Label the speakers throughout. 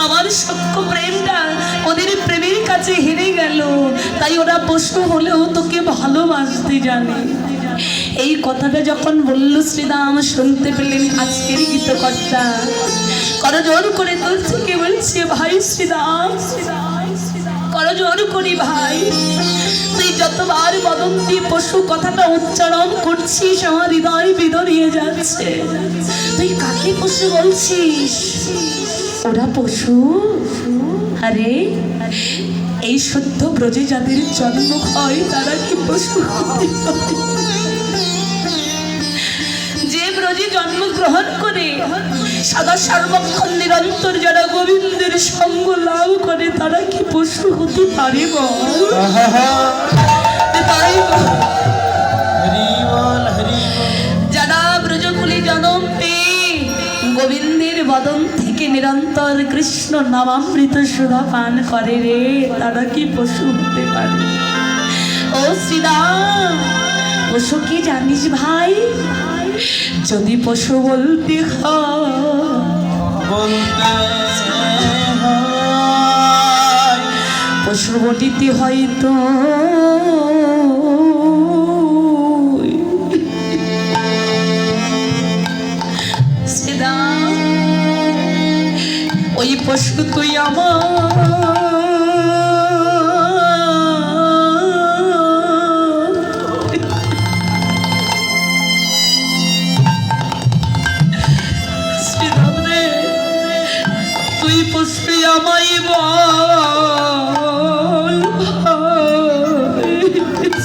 Speaker 1: আমার সখ্য প্রেমটা ওদের প্রেমের কাছে হেরে গেল, তাই ওরা পশু হলেও তোকে ভালোবাসতে জানে। এই কথাটা যখন বলল শ্রীরাম শুনতে পেলেন আজকের গীতকর্তা করজোর করে তোর থেকে বলছে, ভাই শ্রীরাম, করজোর করি ভাই, তুই যতবার বদন্তি পশু কথাটা উচ্চারণ করছিস আমার হৃদয় বিদরিয়ে যাচ্ছে। তুই কাকে পশু বলছিস? ওরা পশু? আরে এই সত্য ব্রজে যাদের জন্ম হয় তারা কি পশু হতে পারে? যে ব্রজে জন্মগ্রহণ করে সদা সর্বক্ষণ নিরন্তর যারা গোবিন্দের সঙ্গ লাভ করে তারা কি পশু হতে পারে? যারা ব্রজকুলে জন্ম পেয়ে গোবিন্দের বদন থেকে নিরন্তর কৃষ্ণ নামামৃত সুধা পান করে রে, তারা কি পশু হতে পারে? ও শ্রীরাম, পশু কি জানিস ভাই? যদি পশু বলতে পশু বলিতে হয়তো ওই পশু তুই আমার পশু আমায় বল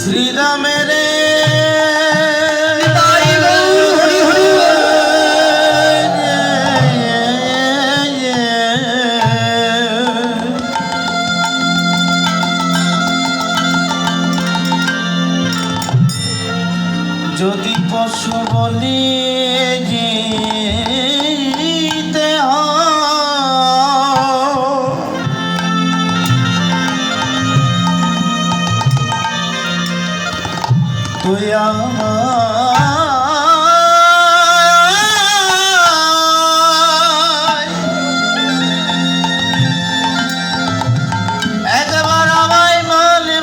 Speaker 2: শ্রীরামের যদি পশু বলি তুই একবার আমায় বলে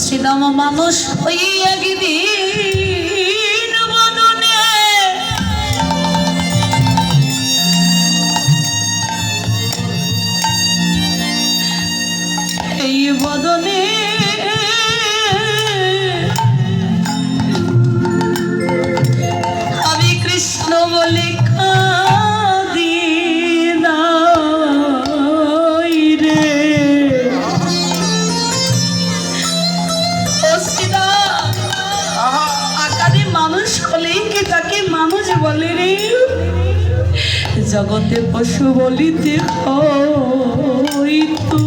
Speaker 1: শ্রীরাম মানুষ ওই একদিন বদনে এই বদনে আমি কৃষ্ণ বলে কাঁদি নাই রে। আকারে মানুষ হলেই কি তাকে মানুষ বলে রে? জগতে পশু বলিতে হয়তো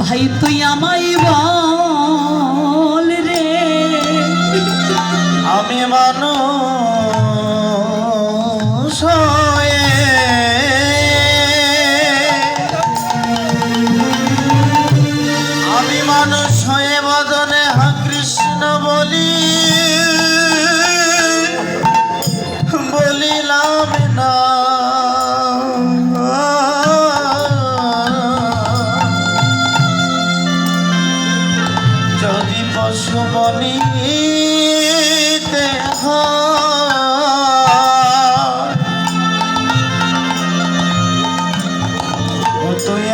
Speaker 1: ভাই তুই আমায় বল রে,
Speaker 2: আমি মানুষ হয়ে আমি মানুষ হয়ে বদনে হা কৃষ্ণ বলিলাম না। যদি পশু বলিতে তুই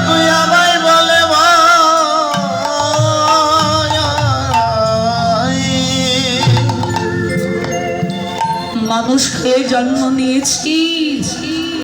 Speaker 2: তুই আমায় বলে
Speaker 1: মানুষ হয়ে জন্ম নিয়েছি